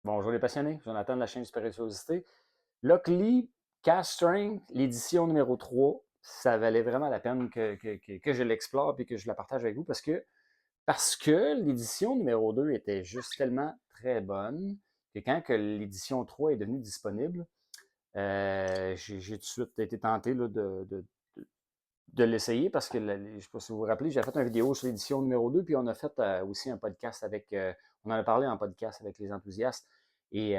Bonjour les passionnés, Jonathan de la chaîne Spirituosité. Lockley Cast Strength, l'édition numéro 3, ça valait vraiment la peine que je l'explore et que je la partage avec vous parce que l'édition numéro 2 était juste tellement très bonne que quand que l'édition 3 est devenue disponible, j'ai tout de suite été tenté là, de l'essayer parce que, je ne sais pas si vous vous rappelez, j'ai fait une vidéo sur l'édition numéro 2 puis on a fait aussi un podcast on en a parlé en podcast avec les enthousiastes. Et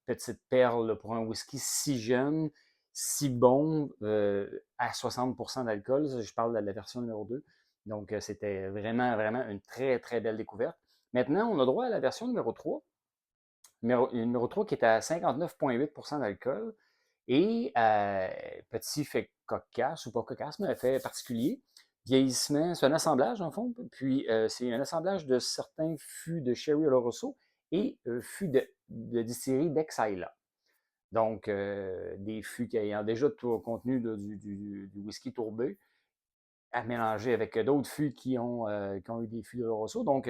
petite perle là, pour un whisky si jeune, si bon, à 60% d'alcool, je parle de la version numéro 2. Donc, c'était vraiment, vraiment une très, très belle découverte. Maintenant, on a droit à la version numéro 3. Numéro 3 qui est à 59,8% d'alcool. Et petit fait cocasse, ou pas cocasse, mais fait particulier, vieillissement, c'est un assemblage en fond, puis c'est un assemblage de certains fûts de Sherry Oloroso et fûts de distillerie d'Exaïla. Donc, des fûts qui ayant déjà tout contenu là, du whisky tourbé, à mélanger avec d'autres fûts qui ont eu des fûts de Oloroso. Donc,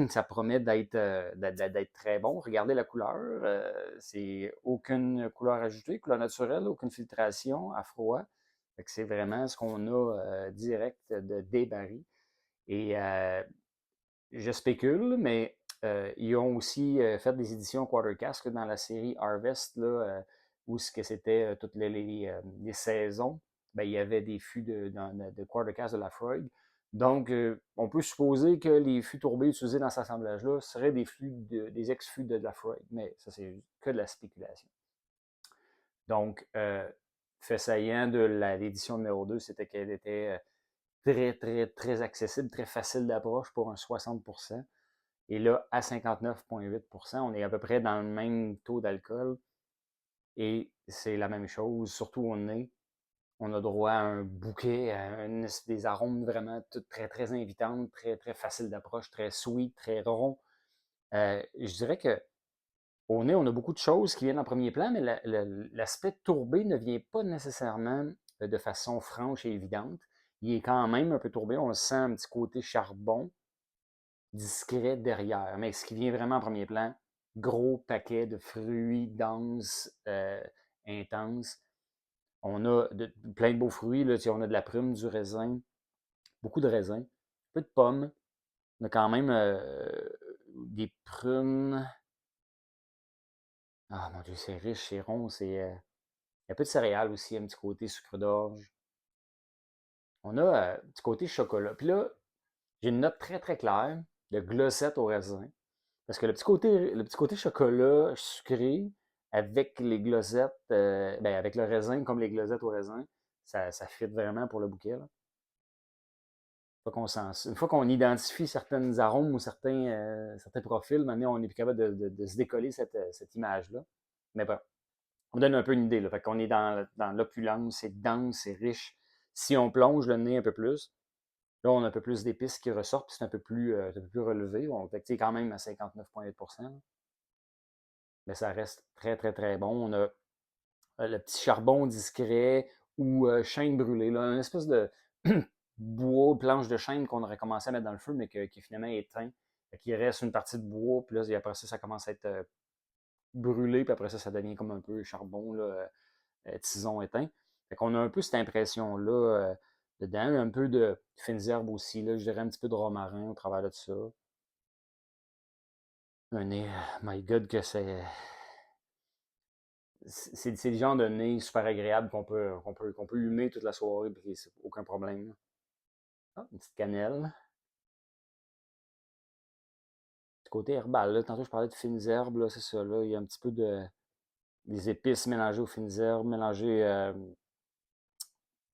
ça promet d'être très bon. Regardez la couleur. C'est aucune couleur ajoutée, couleur naturelle, aucune filtration à froid. C'est vraiment ce qu'on a direct des barils. Et je spécule, mais ils ont aussi fait des éditions Quarter Cask dans la série Harvest, là, où ce que c'était toutes les saisons. Ben, il y avait des fûts de Quarter Cask de Laphroaig. Donc, on peut supposer que les fûts tourbés utilisés dans cet assemblage-là seraient des ex-fûts de Laphroaig, mais ça, c'est que de la spéculation. Donc, fait saillant de l'édition numéro 2, c'était qu'elle était très, très, très accessible, très facile d'approche pour un 60%. Et là, à 59,8%, on est à peu près dans le même taux d'alcool. Et c'est la même chose, surtout au nez. On a droit à un bouquet, des arômes vraiment très, très invitants, très, très facile d'approche, très sweet, très rond. Je dirais que au nez, on a beaucoup de choses qui viennent en premier plan, mais l'aspect tourbé ne vient pas nécessairement de façon franche et évidente. Il est quand même un peu tourbé. On sent un petit côté charbon, discret derrière. Mais ce qui vient vraiment en premier plan, gros paquet de fruits denses, intenses. On a plein de beaux fruits. Là, on a de la prune, du raisin, beaucoup de raisin, un peu de pommes. On a quand même des prunes. Ah mon Dieu, c'est riche, c'est rond. Il y a un peu de céréales aussi, un petit côté sucre d'orge. On a un petit côté chocolat. Puis là, j'ai une note très très claire de glossette au raisin. Parce que le petit côté chocolat sucré avec les glosettes, ben avec le raisin comme les glosettes au raisin, ça fit vraiment pour le bouquet. Là. Une fois qu'on identifie certains arômes ou certains profils, maintenant on est plus capable de se décoller cette image-là. Mais bon, on donne un peu une idée. Là. Fait qu'on est dans l'opulence, c'est dense, c'est riche. Si on plonge le nez un peu plus, là, on a un peu plus d'épices qui ressortent, puis c'est un peu plus relevé. On fait que, quand même à 59,8%. Mais ça reste très, très, très bon. On a le petit charbon discret ou chêne brûlé, là, une espèce de bois, planche de chêne qu'on aurait commencé à mettre dans le feu, mais qui est finalement éteint. Il reste une partie de bois, puis là, après ça, ça commence à être brûlé, puis après ça, ça devient comme un peu charbon, là, tison éteint. Fait qu'on a un peu cette impression-là dedans, un peu de fines herbes aussi, là, je dirais un petit peu de romarin au travers de ça. Un nez, my God, que c'est le genre de nez super agréable qu'on peut humer toute la soirée, puis c'est aucun problème. Ah, une petite cannelle. Du côté herbal, là, tantôt je parlais de fines herbes, là, c'est ça, là, il y a un petit peu des épices mélangées aux fines herbes, mélangées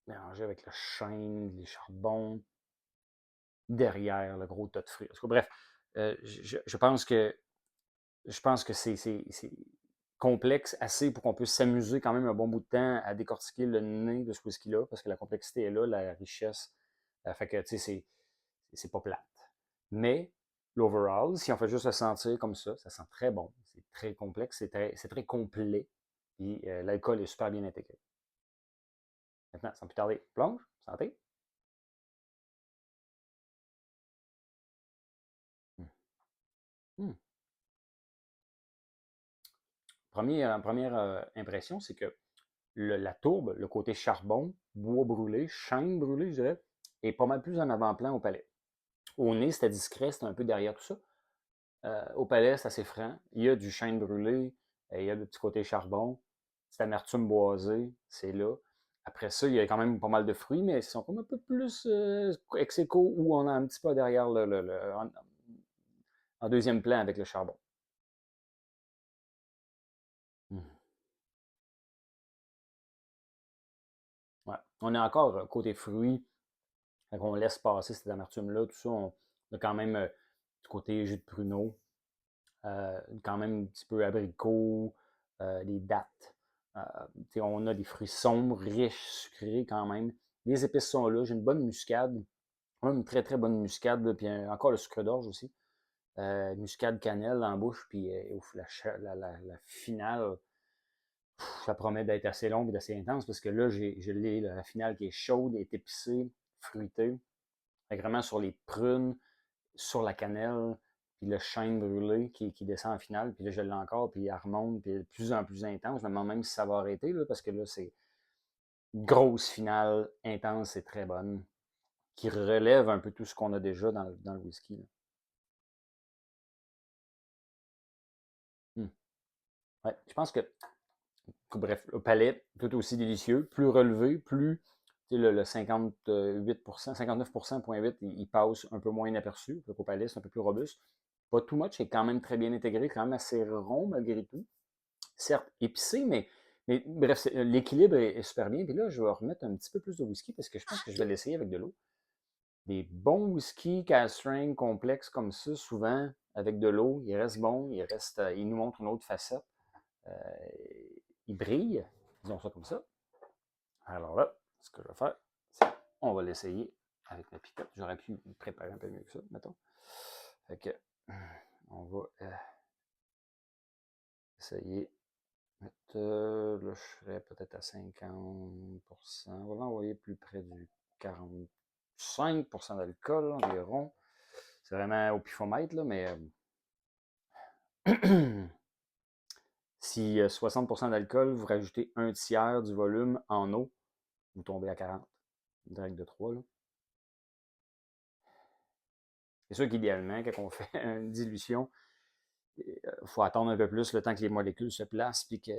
avec le chêne, les charbons, derrière le gros tas de fruits. En tout cas, bref, je pense que c'est complexe assez pour qu'on puisse s'amuser quand même un bon bout de temps à décortiquer le nez de ce whisky-là, parce que la complexité est là, la richesse. Fait que, tu sais, c'est pas plate. Mais, l'overall, si on fait juste le sentir comme ça sent très bon. C'est très complexe, c'est très complet. Et l'alcool est super bien intégré. Maintenant, sans plus tarder, plonge, santé. Hum. Hum. Première impression, c'est que la tourbe, le côté charbon, bois brûlé, chêne brûlé, je dirais, est pas mal plus en avant-plan au palais. Au nez, c'était discret, c'était un peu derrière tout ça. Au palais, c'est assez franc. Il y a du chêne brûlé, il y a le petit côté charbon, cette amertume boisée, c'est là. Après ça, il y a quand même pas mal de fruits, mais ils sont comme un peu plus ex aequo où on a un petit peu derrière en deuxième plan avec le charbon. Mm. Ouais. On est encore côté fruits, on laisse passer cette amertume-là, tout ça. On a quand même du côté jus de pruneau, quand même un petit peu abricot, des dattes. On a des fruits sombres, riches, sucrés quand même. Les épices sont là. J'ai une bonne muscade. Une très très bonne muscade. Là, puis encore le sucre d'orge aussi. Muscade cannelle en bouche. Puis ouf, la finale, ça promet d'être assez longue et d'assez intense parce que là, j'ai la finale qui est chaude, est épicée, fruitée. Vraiment sur les prunes, sur la cannelle, puis le chêne brûlé qui descend en finale, puis là je l'ai encore, puis elle remonte, puis de plus en plus intense. Je me demande même si ça va arrêter, là, parce que là, c'est une grosse finale, intense et très bonne, qui relève un peu tout ce qu'on a déjà dans le whisky. Là. Ouais, je pense que, bref, le palais, tout aussi délicieux, plus relevé, plus, le 58%, 59,8%, il passe un peu moins inaperçu. Le palais, c'est un peu plus robuste. Pas too much, c'est quand même très bien intégré, quand même assez rond malgré tout. Certes, épicé, mais bref, l'équilibre est super bien. Puis là, je vais remettre un petit peu plus de whisky parce que je pense que je vais l'essayer avec de l'eau. Des bons whisky cask strength complexes comme ça, souvent avec de l'eau, il reste bon, il nous montre une autre facette. Euh, il brille, disons ça comme ça. Alors là, ce que je vais faire, c'est on va l'essayer avec la picotte. J'aurais pu me préparer un peu mieux que ça, mettons. Fait que, on va essayer. Là, je serais peut-être à 50%. On va l'envoyer plus près du 45% d'alcool environ. C'est vraiment au pifomètre, là, mais si 60% d'alcool, vous rajoutez un tiers du volume en eau, vous tombez à 40. Une règle de 3. Là. C'est sûr qu'idéalement, quand on fait une dilution, il faut attendre un peu plus le temps que les molécules se placent et que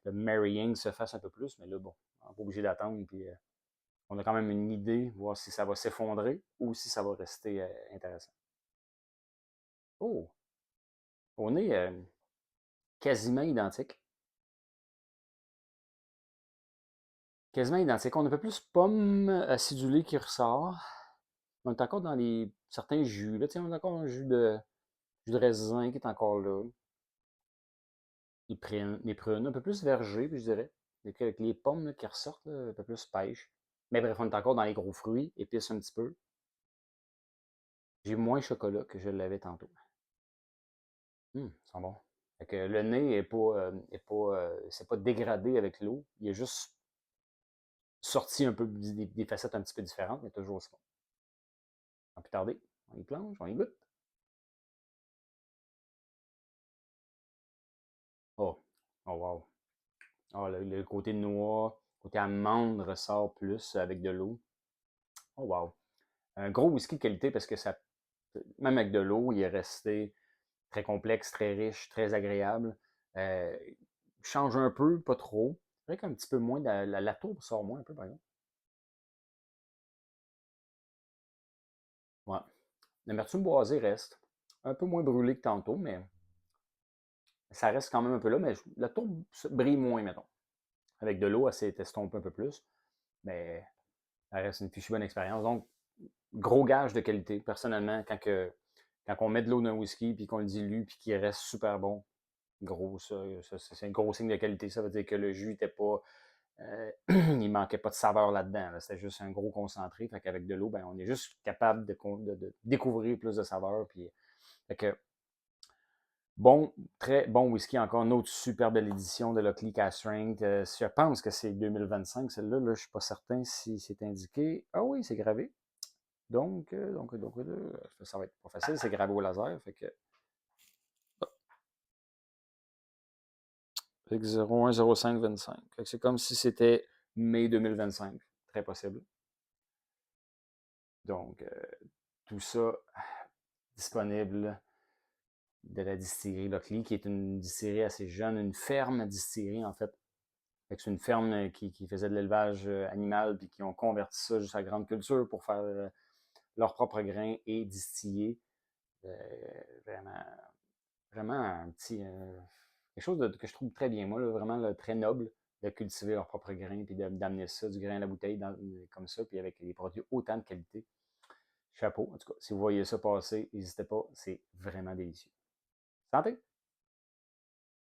le marrying se fasse un peu plus. Mais là, bon, on n'est pas obligé d'attendre. Puis on a quand même une idée, voir si ça va s'effondrer ou si ça va rester intéressant. Oh, on est quasiment identique. Quasiment identique. On a un peu plus pomme acidulée qui ressort. On est encore dans certains jus. Là, on a encore un jus de raisin qui est encore là. Les prunes un peu plus vergées, puis je dirais. Avec les pommes là, qui ressortent, là, un peu plus pêche. Mais bref, on est encore dans les gros fruits, épices un petit peu. J'ai moins chocolat que je l'avais tantôt. C'est bon. Fait que le nez c'est pas dégradé avec l'eau. Il est juste sorti un peu des facettes un petit peu différentes, mais toujours aussi bon. Sans plus tarder, on y plonge, on y goûte. Oh, oh wow. Oh, le côté noix, côté amande ressort plus avec de l'eau. Oh wow. Un gros whisky de qualité parce que ça, même avec de l'eau, il est resté très complexe, très riche, très agréable. Euh, change un peu, pas trop. C'est vrai qu'un petit peu moins, la tourbe sort moins un peu par exemple. Ouais. L'amertume boisée reste. Un peu moins brûlée que tantôt, mais ça reste quand même un peu là. Mais la tourbe brille moins, mettons. Avec de l'eau, elle s'estompe un peu plus. Mais ça reste une fichue bonne expérience. Donc, gros gage de qualité. Personnellement, quand on met de l'eau dans un whisky, puis qu'on le dilue, puis qu'il reste super bon, gros, c'est un gros signe de qualité. Ça veut dire que le jus n'était pas. Il manquait pas de saveur là-dedans. Là. C'était juste un gros concentré. Fait qu'avec de l'eau, ben, on est juste capable de découvrir plus de saveur. Puis, fait que, bon, très bon whisky. Encore une autre super belle édition de Lockley Cask Strength. Je pense que c'est 2025, celle-là. Là, je ne suis pas certain si c'est indiqué. Ah oui, c'est gravé. Donc, ça va être pas facile. C'est gravé au laser. Fait que, Fait que 01 05 25. Fait que c'est comme si c'était mai 2025. Très possible. Donc, tout ça disponible de la distillerie Lockley, qui est une distillerie assez jeune, une ferme distillerie en fait. Fait que c'est une ferme qui faisait de l'élevage animal, puis qui ont converti ça juste à grande culture pour faire leur propre grain et distiller. Euh, vraiment, vraiment un petit. Quelque chose que je trouve très bien, moi, là, vraiment là, très noble de cultiver leur propre grain, puis d'amener ça, du grain à la bouteille, comme ça, puis avec des produits autant de qualité. Chapeau, en tout cas, si vous voyez ça passer, n'hésitez pas, c'est vraiment délicieux. Santé!